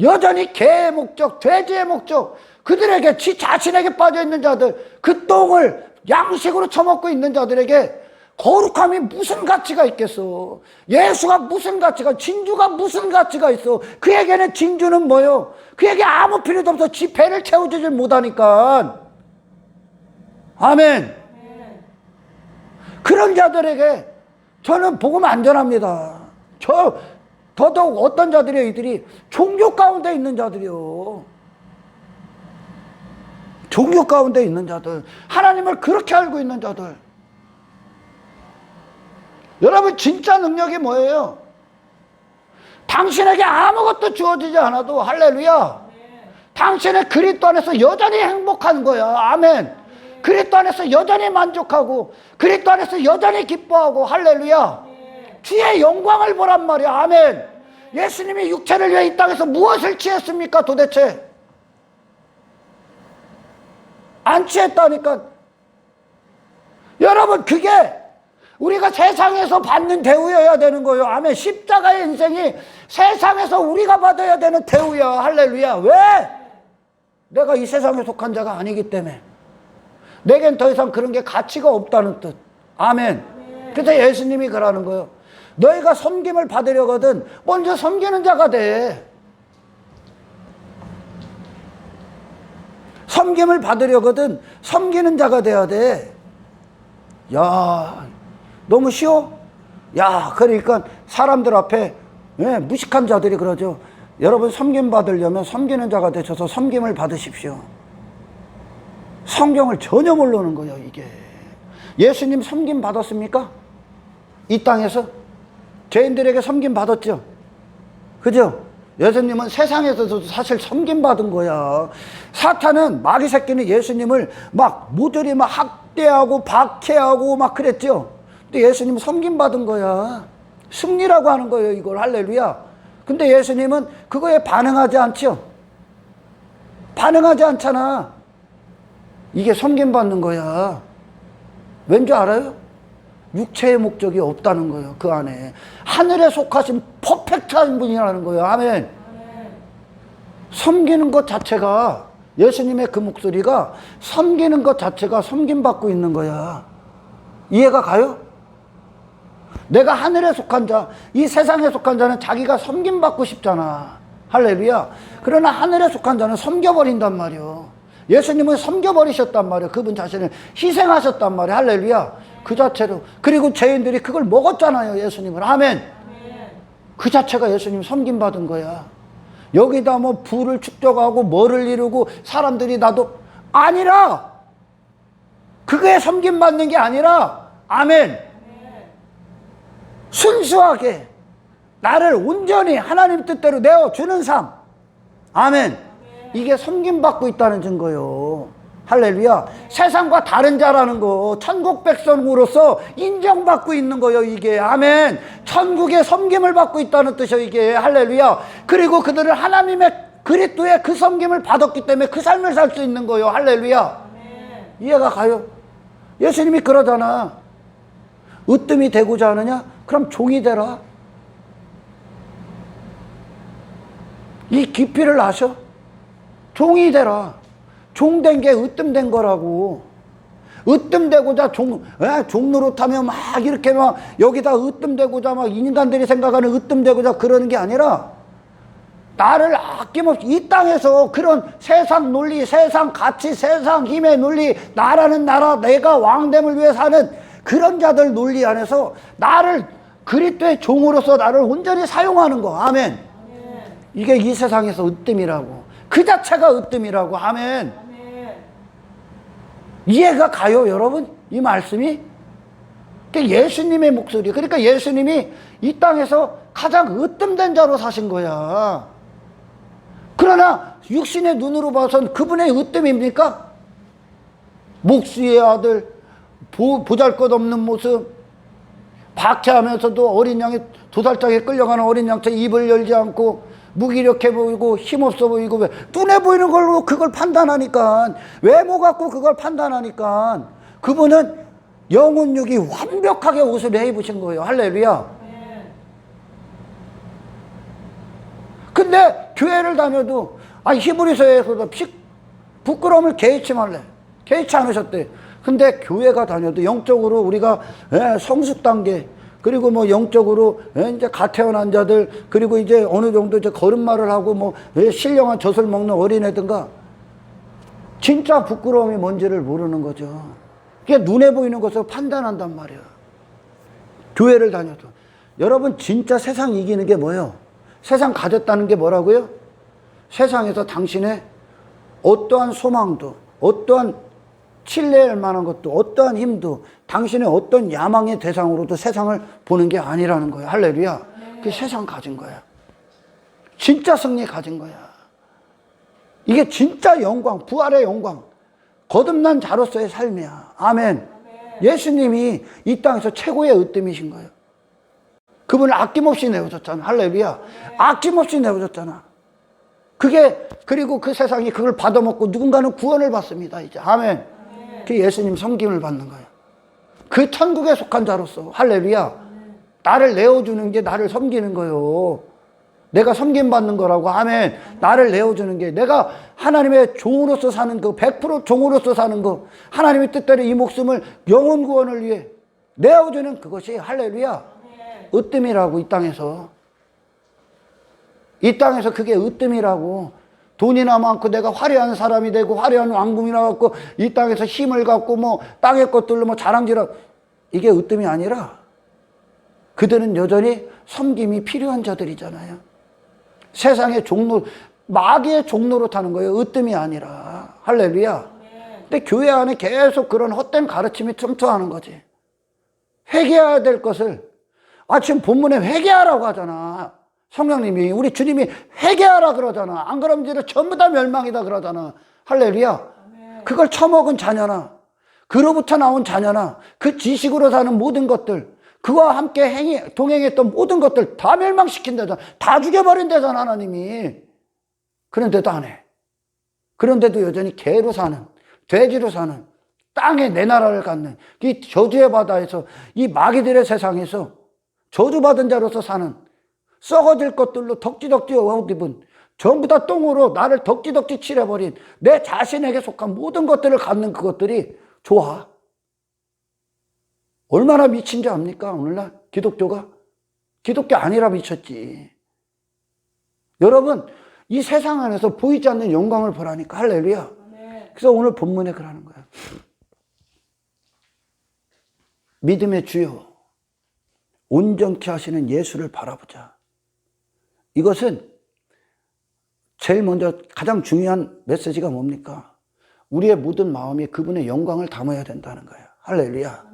여전히 개의 목적, 돼지의 목적, 그들에게 자신에게 빠져있는 자들, 그 똥을 양식으로 처먹고 있는 자들에게 거룩함이 무슨 가치가 있겠어? 예수가 무슨 가치가, 진주가 무슨 가치가 있어? 그에게는 진주는 뭐요? 그에게 아무 필요도 없어. 지 배를 채워주질 못하니까. 아멘. 그런 자들에게 저는 복음 안 전합니다. 더더욱 어떤 자들이요? 이들이 종교 가운데 있는 자들이요. 종교 가운데 있는 자들, 하나님을 그렇게 알고 있는 자들. 여러분, 진짜 능력이 뭐예요? 당신에게 아무것도 주어지지 않아도, 할렐루야, 당신의 그리스도 안에서 여전히 행복한 거야. 아멘. 그리스도 안에서 여전히 만족하고, 그리스도 안에서 여전히 기뻐하고, 할렐루야, 주의 영광을 보란 말이야. 아멘. 예수님이 육체를 위해 이 땅에서 무엇을 취했습니까 도대체? 안 취했다니까. 여러분, 그게 우리가 세상에서 받는 대우여야 되는 거예요. 아멘. 십자가의 인생이 세상에서 우리가 받아야 되는 대우야. 할렐루야. 왜? 내가 이 세상에 속한 자가 아니기 때문에. 내겐 더 이상 그런 게 가치가 없다는 뜻. 아멘. 그래서 예수님이 그러는 거예요. 너희가 섬김을 받으려거든 먼저 섬기는 자가 돼. 섬김을 받으려거든 섬기는 자가 돼야 돼. 야, 너무 쉬워? 야, 그러니까 사람들 앞에 무식한 자들이 그러죠. 여러분, 섬김 받으려면 섬기는 자가 되셔서 섬김을 받으십시오. 성경을 전혀 모르는 거예요. 이게 예수님 섬김 받았습니까? 이 땅에서 죄인들에게 섬김 받았죠. 그죠? 예수님은 세상에서도 사실 섬김 받은 거야. 사탄은, 마귀 새끼는 예수님을 막 모조리 막 학대하고 박해하고 막 그랬죠. 근데 예수님은 섬김 받은 거야. 승리라고 하는 거예요, 이걸. 할렐루야. 근데 예수님은 그거에 반응하지 않죠. 반응하지 않잖아. 이게 섬김 받는 거야. 왠지 알아요? 육체의 목적이 없다는 거예요. 그 안에 하늘에 속하신 퍼펙트한 분이라는 거예요. 아멘. 섬기는 것 자체가, 예수님의 그 목소리가 섬기는 것 자체가 섬김받고 있는 거야. 이해가 가요? 내가 하늘에 속한 자, 이 세상에 속한 자는 자기가 섬김받고 싶잖아. 할렐루야. 그러나 하늘에 속한 자는 섬겨버린단 말이요. 예수님은 섬겨버리셨단 말이에요. 그분 자신을 희생하셨단 말이에요. 할렐루야. 그 자체로. 그리고 죄인들이 그걸 먹었잖아요, 예수님을. 아멘. 그 자체가 예수님 섬김받은 거야. 여기다 뭐 부를 축적하고 뭐를 이루고 사람들이 나도 아니라, 그게 섬김받는 게 아니라, 아멘, 순수하게 나를 온전히 하나님 뜻대로 내어주는 삶. 아멘. 이게 섬김받고 있다는 증거요. 할렐루야. 세상과 다른 자라는 거, 천국 백성으로서 인정받고 있는 거요, 이게. 아멘. 천국의 섬김을 받고 있다는 뜻이요, 이게. 할렐루야. 그리고 그들은 하나님의 그리스도의 그 섬김을 받았기 때문에 그 삶을 살 수 있는 거요. 할렐루야. 이해가 가요? 예수님이 그러잖아. 으뜸이 되고자 하느냐? 그럼 종이 되라. 이 깊이를 아셔? 종이 되라. 종된 게 으뜸된 거라고. 으뜸되고자 종 노릇하며 막 이렇게 막 여기다 으뜸되고자 막 인간들이 생각하는 으뜸되고자 그러는 게 아니라, 나를 아낌없이 이 땅에서 그런 세상 논리, 세상 가치, 세상 힘의 논리, 나라는 나라, 내가 왕됨을 위해 사는 그런 자들 논리 안에서 나를 그리스도의 종으로서 나를 온전히 사용하는 거. 아멘. 이게 이 세상에서 으뜸이라고. 그 자체가 으뜸이라고. 아멘. 이해가 가요, 여러분? 이 말씀이? 예수님의 목소리. 그러니까 예수님이 이 땅에서 가장 으뜸된 자로 사신 거야. 그러나 육신의 눈으로 봐선 그분의 으뜸입니까? 목수의 아들, 보잘것없는 모습, 박해하면서도 어린 양이 도살장에 끌려가는 어린 양처럼 입을 열지 않고 무기력해 보이고 힘없어 보이고, 왜 눈에 보이는 걸로 그걸 판단하니까, 외모 갖고 그걸 판단하니까, 그분은 영혼육이 완벽하게 옷을 입으신 거예요. 할렐루야. 근데 교회를 다녀도 히브리서에서도 부끄러움을 개의치 말래, 개의치 않으셨대. 근데 교회가 다녀도 영적으로 우리가 성숙 단계, 그리고 뭐 영적으로 이제 갓 태어난 자들, 그리고 이제 어느 정도 이제 걸음마를 하고 뭐 신령한 젖을 먹는 어린애든가, 진짜 부끄러움이 뭔지를 모르는 거죠. 그게 눈에 보이는 것을 판단한단 말이야. 교회를 다녀도. 여러분, 진짜 세상 이기는 게 뭐예요? 세상 가졌다는 게 뭐라고요? 세상에서 당신의 어떠한 소망도, 어떠한 신뢰할 만한 것도, 어떠한 힘도, 당신의 어떤 야망의 대상으로도 세상을 보는 게 아니라는 거야. 할렐루야. 그게 세상 가진 거야. 진짜 승리 가진 거야. 이게 진짜 영광, 부활의 영광, 거듭난 자로서의 삶이야. 아멘. 예수님이 이 땅에서 최고의 으뜸이신 거예요. 그분을 아낌없이 내어줬잖아. 할렐루야. 아낌없이 내어줬잖아. 그리고 그 세상이 그걸 받아먹고 누군가는 구원을 받습니다. 이제. 아멘. 그 예수님 섬김을 받는 거예요. 그 천국에 속한 자로서. 할렐루야. 나를 내어주는 게 나를 섬기는 거예요. 내가 섬김받는 거라고. 아멘. 나를 내어주는 게, 내가 하나님의 종으로서 사는 거, 100% 종으로서 사는 거, 하나님의 뜻대로 이 목숨을 영혼 구원을 위해 내어주는 그것이 할렐루야. 으뜸이라고. 이 땅에서 그게 으뜸이라고. 돈이나 많고 내가 화려한 사람이 되고 화려한 왕궁이나 갖고 이 땅에서 힘을 갖고 뭐 땅의 것들로 뭐 자랑질하고, 이게 으뜸이 아니라 그들은 여전히 섬김이 필요한 자들이잖아요. 세상의 종로, 마귀의 종로로 타는 거예요. 으뜸이 아니라. 할렐루야. 근데 교회 안에 계속 그런 헛된 가르침이 첨투하는 거지. 회개해야 될 것을, 지금 본문에 회개하라고 하잖아. 성령님이, 우리 주님이 회개하라 그러잖아. 안 그러면 이제 전부 다 멸망이다 그러잖아. 할렐루야. 그걸 처먹은 자녀나, 그로부터 나온 자녀나, 그 지식으로 사는 모든 것들, 그와 함께 동행했던 모든 것들 다 멸망시킨다잖아. 다 죽여버린다잖아, 하나님이. 그런데도 안 해. 그런데도 여전히 개로 사는, 돼지로 사는, 땅에 내 나라를 갖는, 이 저주의 바다에서, 이 마귀들의 세상에서 저주받은 자로서 사는, 썩어질 것들로 덕지덕지 옷 입은, 전부 다 똥으로 나를 덕지덕지 칠해버린 내 자신에게 속한 모든 것들을 갖는 그것들이 좋아. 얼마나 미친 줄 압니까? 오늘날 기독교가? 기독교 아니라 미쳤지. 여러분, 이 세상 안에서 보이지 않는 영광을 보라니까. 할렐루야. 그래서 오늘 본문에 그러는 거야. 믿음의 주요, 온전케 하시는 예수를 바라보자. 이것은 제일 먼저 가장 중요한 메시지가 뭡니까? 우리의 모든 마음이 그분의 영광을 담아야 된다는 거야. 할렐루야.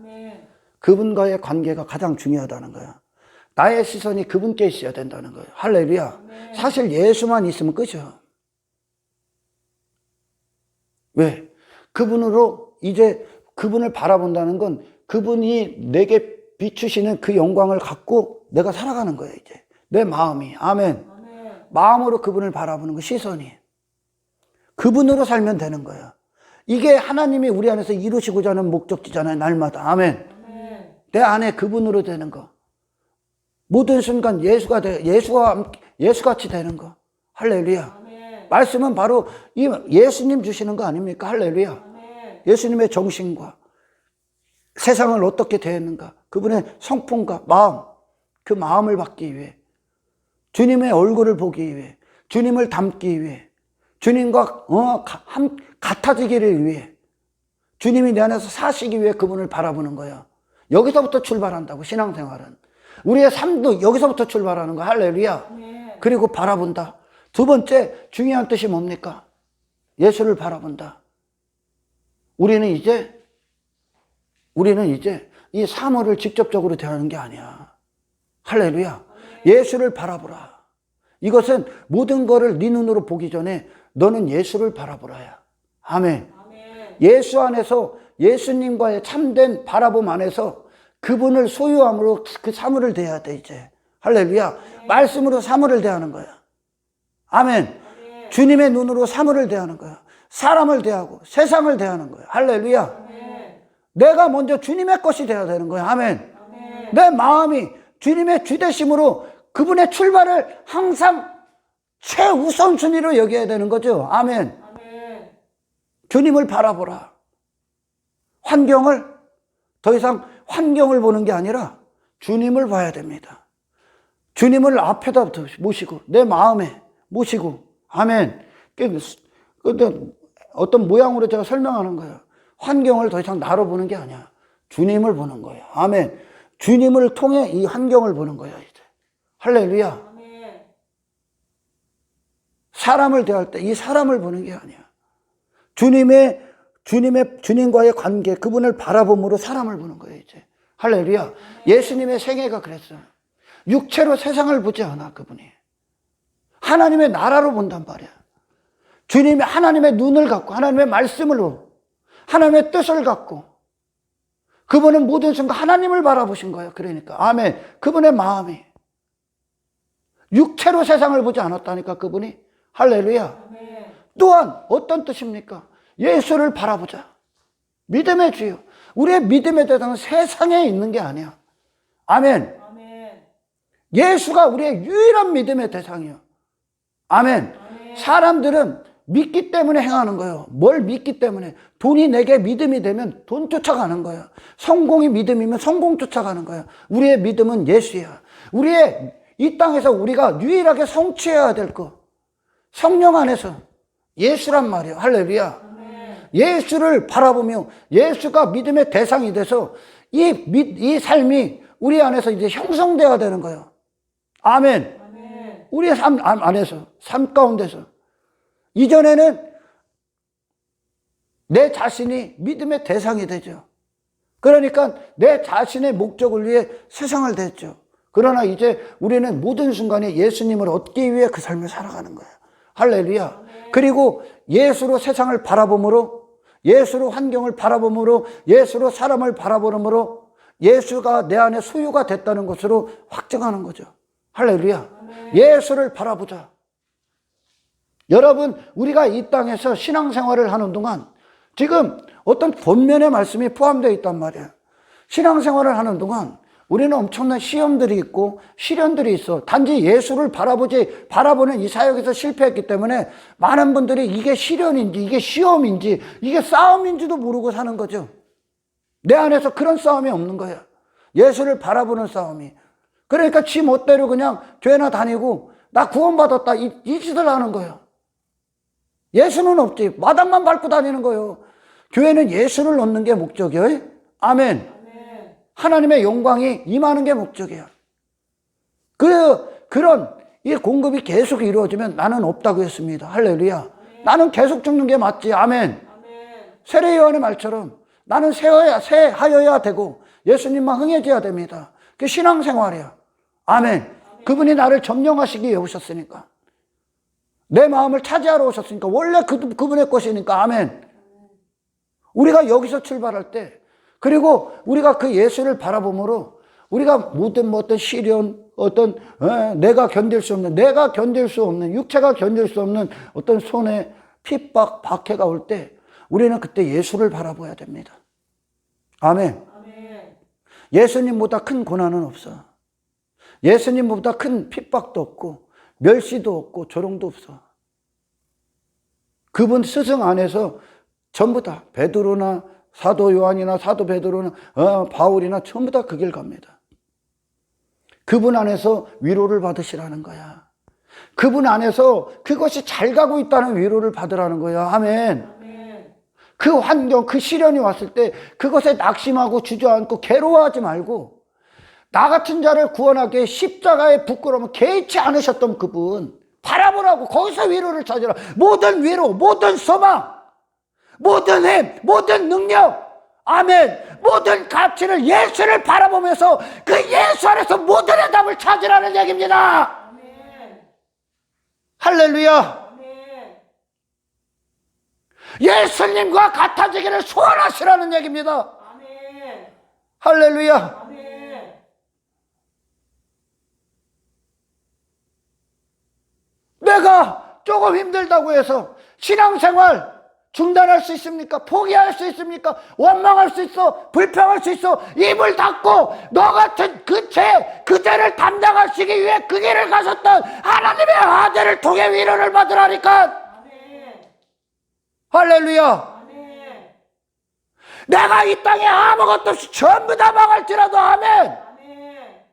그분과의 관계가 가장 중요하다는 거야. 나의 시선이 그분께 있어야 된다는 거예요. 할렐루야. 사실 예수만 있으면 끝이야. 왜? 그분으로 이제 그분을 바라본다는 건 그분이 내게 비추시는 그 영광을 갖고 내가 살아가는 거예요. 이제 내 마음이. 아멘. 마음으로 그분을 바라보는 거, 시선이. 그분으로 살면 되는 거야. 이게 하나님이 우리 안에서 이루시고자 하는 목적지잖아요. 날마다. 아멘. 내 안에 그분으로 되는 거. 모든 순간 예수같이 되는 거. 할렐루야. 말씀은 바로 이 예수님 주시는 거 아닙니까? 할렐루야. 예수님의 정신과 세상을 어떻게 대했는가, 그분의 성품과 마음, 그 마음을 받기 위해, 주님의 얼굴을 보기 위해, 주님을 닮기 위해, 주님과 같아지기를 위해, 주님이 내 안에서 사시기 위해 그분을 바라보는 거야. 여기서부터 출발한다고. 신앙생활은 우리의 삶도 여기서부터 출발하는 거야. 할렐루야. 그리고 바라본다. 두 번째 중요한 뜻이 뭡니까? 예수를 바라본다. 우리는 이제 이 사물을 직접적으로 대하는 게 아니야. 할렐루야. 예수를 바라보라. 이것은 모든 것을 네 눈으로 보기 전에 너는 예수를 바라보라야. 아멘. 예수 안에서 예수님과의 참된 바라봄 안에서 그분을 소유함으로 그 사물을 대해야 돼 이제. 할렐루야. 말씀으로 사물을 대하는 거야. 아멘. 주님의 눈으로 사물을 대하는 거야. 사람을 대하고 세상을 대하는 거야. 할렐루야. 내가 먼저 주님의 것이 되어야 되는 거야. 아멘. 내 마음이 주님의 주되심으로 그분의 출발을 항상 최우선순위로 여겨야 되는 거죠. 아멘. 주님을 바라보라. 환경을 더 이상 환경을 보는 게 아니라 주님을 봐야 됩니다. 주님을 앞에다 모시고 내 마음에 모시고. 아멘. 어떤 모양으로 제가 설명하는 거예요. 환경을 더 이상 나로 보는 게 아니야. 주님을 보는 거예요. 아멘. 주님을 통해 이 환경을 보는 거야 이제. 할렐루야. 사람을 대할 때 이 사람을 보는 게 아니야. 주님과의 관계, 그분을 바라봄으로 사람을 보는 거예요 이제. 할렐루야. 예수님의 생애가 그랬어요. 육체로 세상을 보지 않아 그분이. 하나님의 나라로 본단 말이야. 주님이 하나님의 눈을 갖고 하나님의 말씀으로 하나님의 뜻을 갖고 그분은 모든 순간 하나님을 바라보신 거예요. 그러니까 아멘. 그분의 마음이 육체로 세상을 보지 않았다니까 그분이. 할렐루야. 또한 어떤 뜻입니까? 예수를 바라보자. 믿음의 주요. 우리의 믿음의 대상은 세상에 있는 게 아니야. 아멘. 예수가 우리의 유일한 믿음의 대상이요. 아멘. 사람들은 믿기 때문에 행하는 거예요. 뭘 믿기 때문에? 돈이 내게 믿음이 되면 돈 쫓아가는 거예요. 성공이 믿음이면 성공 쫓아가는 거예요. 우리의 믿음은 예수야. 우리의 이 땅에서 우리가 유일하게 성취해야 될 거. 성령 안에서 예수란 말이에요. 할렐루야. 예수를 바라보며 예수가 믿음의 대상이 돼서 이 삶이 우리 안에서 이제 형성되어야 되는 거예요. 아멘. 우리의 삶 안에서, 삶 가운데서. 이전에는 내 자신이 믿음의 대상이 되죠. 그러니까 내 자신의 목적을 위해 세상을 대했죠. 그러나 이제 우리는 모든 순간에 예수님을 얻기 위해 그 삶을 살아가는 거예요. 할렐루야. 그리고 예수로 세상을 바라봄으로, 예수로 환경을 바라봄으로, 예수로 사람을 바라보므로 예수가 내 안에 소유가 됐다는 것으로 확증하는 거죠. 할렐루야. 예수를 바라보자. 여러분, 우리가 이 땅에서 신앙생활을 하는 동안 지금 어떤 본면의 말씀이 포함되어 있단 말이에요. 신앙생활을 하는 동안 우리는 엄청난 시험들이 있고 시련들이 있어. 단지 예수를 바라보는 이 사역에서 실패했기 때문에 많은 분들이 이게 시련인지 이게 시험인지 이게 싸움인지도 모르고 사는 거죠. 내 안에서 그런 싸움이 없는 거예요. 예수를 바라보는 싸움이. 그러니까 지 멋대로 그냥 교회나 다니고 나 구원받았다 이 짓을 하는 거예요. 예수는 없지. 마당만 밟고 다니는 거예요. 교회는 예수를 얻는 게 목적이에요. 아멘. 하나님의 영광이 임하는 게 목적이야. 그런 이 공급이 계속 이루어지면 나는 없다고 했습니다. 할렐루야. 나는 계속 죽는 게 맞지. 아멘. 세례 요한의 말처럼 나는 새하여야 되고 예수님만 흥해져야 됩니다. 그게 신앙생활이야. 아멘. 그분이 나를 점령하시기 위해 오셨으니까. 내 마음을 차지하러 오셨으니까. 원래 그분의 것이니까. 아멘. 우리가 여기서 출발할 때, 그리고 우리가 그 예수를 바라봄으로 우리가 모든 어떤 시련, 내가 견딜 수 없는, 육체가 견딜 수 없는 어떤 손해, 핍박, 박해가 올 때 우리는 그때 예수를 바라봐야 됩니다. 아멘. 예수님보다 큰 고난은 없어. 예수님보다 큰 핍박도 없고 멸시도 없고 조롱도 없어. 그분 스승 안에서 전부 다 베드로나 사도 요한이나 사도 베드로나 바울이나 전부 다 그 길 갑니다. 그분 안에서 위로를 받으시라는 거야. 그분 안에서 그것이 잘 가고 있다는 위로를 받으라는 거야. 아멘. 그 환경, 그 시련이 왔을 때 그것에 낙심하고 주저앉고 괴로워하지 말고 나 같은 자를 구원하게 십자가의 부끄러움을 개의치 않으셨던 그분 바라보라고. 거기서 위로를 찾으라. 모든 위로, 모든 소망, 모든 힘, 모든 능력, 아멘, 모든 가치를 예수를 바라보면서 그 예수 안에서 모든 해답을 찾으라는 얘기입니다. 아멘. 할렐루야. 아멘. 예수님과 같아지기를 소원하시라는 얘기입니다. 아멘. 할렐루야. 아멘. 내가 조금 힘들다고 해서 신앙생활 중단할 수 있습니까? 포기할 수 있습니까? 원망할 수 있어? 불평할 수 있어? 입을 닫고 너 같은 그 죄를 담당하시기 위해 그 길을 가셨던 하나님의 아들을 통해 위로를 받으라니까. 아멘. 할렐루야. 아멘. 내가 이 땅에 아무것도 없이 전부 다 망할지라도 아멘. 아멘.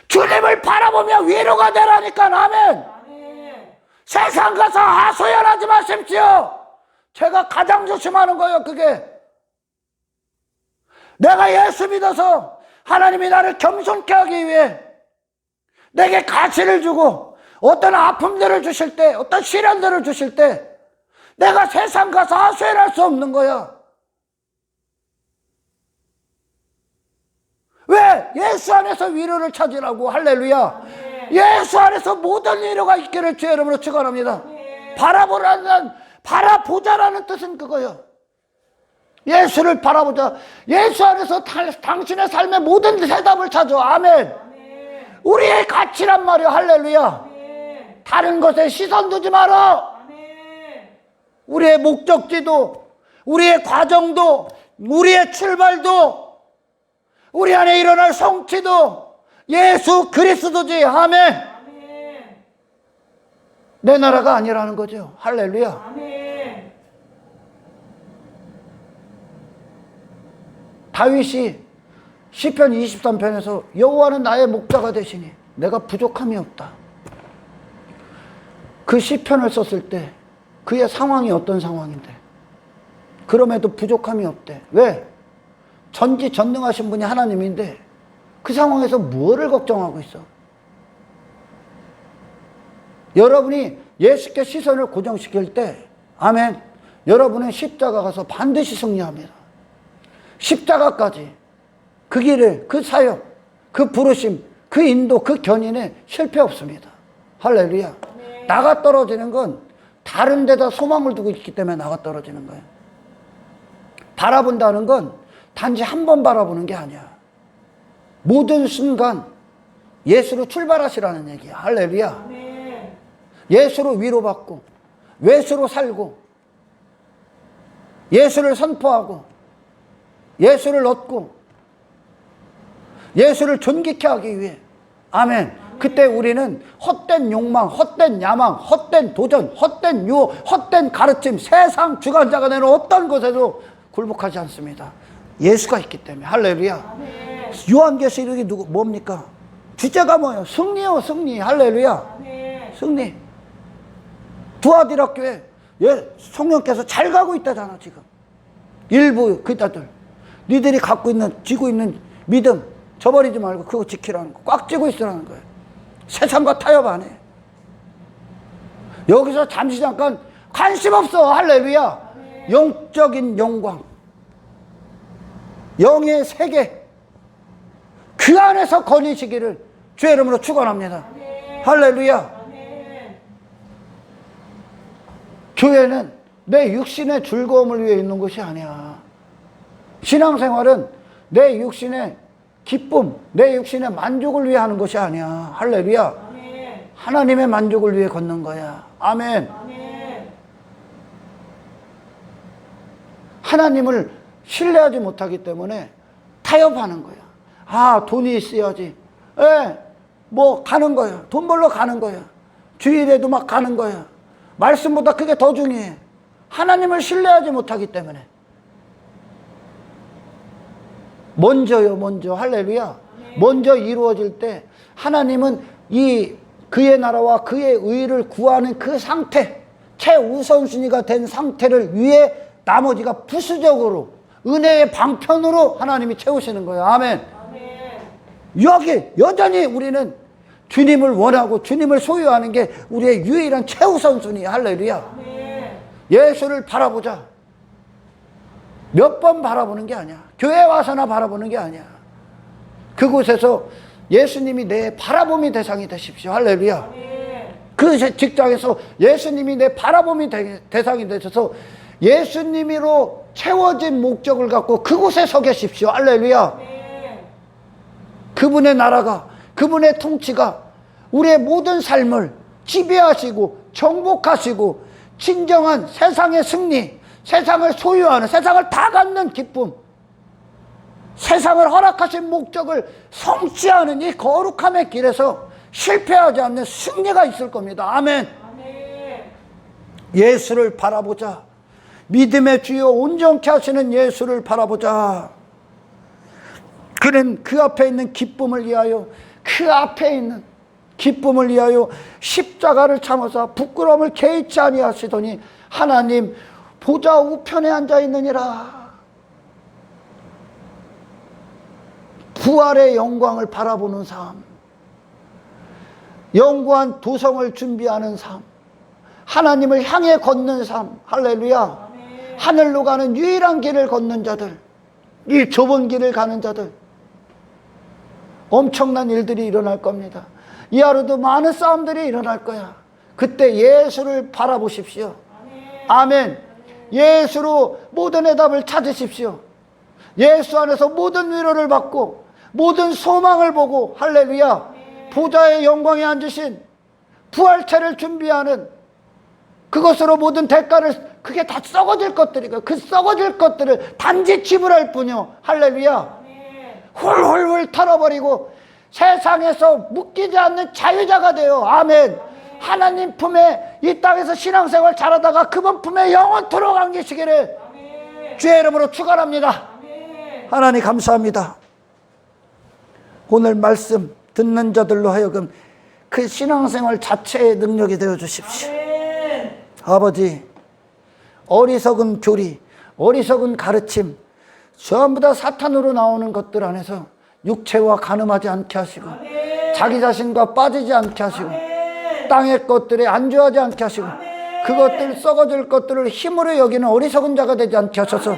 주님을 바라보며 위로가 되라니까 아멘. 아멘. 세상 가서 하소연하지 마십시오. 제가 가장 조심하는 거예요. 그게 내가 예수 믿어서 하나님이 나를 겸손케 하기 위해 내게 가치를 주고 어떤 아픔들을 주실 때, 어떤 시련들을 주실 때 내가 세상 가서 하소연할 수 없는 거야. 왜? 예수 안에서 위로를 찾으라고. 할렐루야. 예수 안에서 모든 위로가 있기를 주의 이름으로 축원합니다. 바라보자라는 뜻은 그거예요. 예수를 바라보자. 예수 안에서 당신의 삶의 모든 대답을 찾아. 아멘. 우리의 가치란 말이야. 할렐루야. 다른 것에 시선 두지 마라. 우리의 목적지도, 우리의 과정도, 우리의 출발도, 우리 안에 일어날 성취도 예수 그리스도지. 아멘. 내 나라가 아니라는 거죠. 할렐루야. 아멘. 다윗이 시편 23편에서 여호와는 나의 목자가 되시니 내가 부족함이 없다. 그 시편을 썼을 때 그의 상황이 어떤 상황인데 그럼에도 부족함이 없대. 왜? 전지전능하신 분이 하나님인데 그 상황에서 무엇을 걱정하고 있어? 여러분이 예수께 시선을 고정시킬 때 아멘, 여러분은 십자가 가서 반드시 승리합니다. 십자가까지 그 길을, 그 사역, 그 부르심, 그 인도, 그 견인에 실패 없습니다. 할렐루야. 나가 떨어지는 건 다른 데다 소망을 두고 있기 때문에 나가 떨어지는 거예요. 바라본다는 건 단지 한 번 바라보는 게 아니야. 모든 순간 예수로 출발하시라는 얘기야. 할렐루야. 아멘. 예수로 위로받고 예수로 살고 예수를 선포하고 예수를 얻고 예수를 존귀케 하기 위해 아멘. 그때 우리는 헛된 욕망, 헛된 야망, 헛된 도전, 헛된 유혹, 헛된 가르침, 세상 주관자가 되는 어떤 것에도 굴복하지 않습니다. 예수가 있기 때문에. 할렐루야. 아멘. 요한계시록이 뭡니까? 주제가 뭐예요? 승리요, 승리. 할렐루야. 아멘. 승리. 두아디라 교회 성령께서 잘 가고 있다잖아. 지금 일부 그다들 니들이 갖고 있는, 쥐고 있는 믿음 저버리지 말고 그거 지키라는 거, 꽉 쥐고 있으라는 거예요. 세상과 타협 안 해. 여기서 잠시 잠깐 관심 없어. 할렐루야. 영적인 영광, 영의 세계, 그 안에서 거니시기를 주의 이름으로 축원합니다. 할렐루야. 교회는 내 육신의 즐거움을 위해 있는 것이 아니야. 신앙생활은 내 육신의 기쁨, 내 육신의 만족을 위해 하는 것이 아니야. 할렐루야. 아멘. 하나님의 만족을 위해 걷는 거야. 아멘. 아멘. 하나님을 신뢰하지 못하기 때문에 타협하는 거야. 아, 돈이 있어야지. 뭐 가는 거야. 돈 벌러 가는 거야. 주일에도 막 가는 거야. 말씀보다 그게 더 중요해. 하나님을 신뢰하지 못하기 때문에. 먼저요, 먼저. 할렐루야. 먼저 이루어질 때 하나님은 그의 나라와 그의 의를 구하는 그 상태, 최우선순위가 된 상태를 위해 나머지가 부수적으로 은혜의 방편으로 하나님이 채우시는 거예요. 아멘. 여기 여전히 우리는 주님을 원하고 주님을 소유하는 게 우리의 유일한 최우선순위. 할렐루야. 예수를 바라보자. 몇 번 바라보는 게 아니야. 교회 와서나 바라보는 게 아니야. 그곳에서 예수님이 내 바라봄이 대상이 되십시오. 할렐루야. 아멘. 그 직장에서 예수님이 내 바라봄이 대상이 되셔서 예수님으로 채워진 목적을 갖고 그곳에 서 계십시오. 할렐루야. 아멘. 그분의 나라가, 그분의 통치가 우리의 모든 삶을 지배하시고 정복하시고 진정한 세상의 승리, 세상을 소유하는, 세상을 다 갖는 기쁨, 세상을 허락하신 목적을 성취하는 이 거룩함의 길에서 실패하지 않는 승리가 있을 겁니다. 아멘. 아멘. 예수를 바라보자. 믿음의 주여 온전케 하시는 예수를 바라보자. 그는 그 앞에 있는 기쁨을 위하여, 그 앞에 있는 기쁨을 위하여 십자가를 참으사 부끄러움을 개의치 아니하시더니 하나님 보좌 우편에 앉아 있느니라. 부활의 영광을 바라보는 삶, 영구한 도성을 준비하는 삶, 하나님을 향해 걷는 삶. 할렐루야. 아멘. 하늘로 가는 유일한 길을 걷는 자들, 이 좁은 길을 가는 자들, 엄청난 일들이 일어날 겁니다. 이 하루도 많은 싸움들이 일어날 거야. 그때 예수를 바라보십시오. 아멘. 예수로 모든 해답을 찾으십시오. 예수 안에서 모든 위로를 받고 모든 소망을 보고, 할렐루야, 보좌의 영광에 앉으신 부활체를 준비하는 그것으로 모든 대가를, 그게 다 썩어질 것들이고 그 썩어질 것들을 단지 지불할 뿐이요. 할렐루야. 훌훌훌 털어버리고 세상에서 묶이지 않는 자유자가 되어, 아멘, 하나님 품에 이 땅에서 신앙생활 잘하다가 그분 품에 영원토록 안기시기를 주의 이름으로 축원합니다. 하나님 감사합니다. 오늘 말씀 듣는 자들로 하여금 그 신앙생활 자체의 능력이 되어 주십시오. 아버지, 어리석은 교리, 어리석은 가르침, 전부 다 사탄으로 나오는 것들 안에서 육체와 간음하지 않게 하시고 자기 자신과 빠지지 않게 하시고 땅의 것들에 안주하지 않게 하시고 그것들 썩어질 것들을 힘으로 여기는 어리석은 자가 되지 않게 하셔서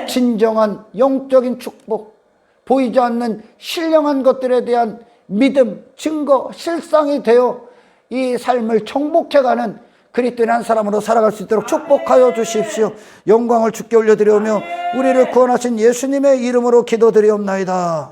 진정한 영적인 축복, 보이지 않는 신령한 것들에 대한 믿음, 증거, 실상이 되어 이 삶을 정복해가는 그리스도인의 한 사람으로 살아갈 수 있도록 축복하여 주십시오. 영광을 주께 올려드리오며 우리를 구원하신 예수님의 이름으로 기도드리옵나이다.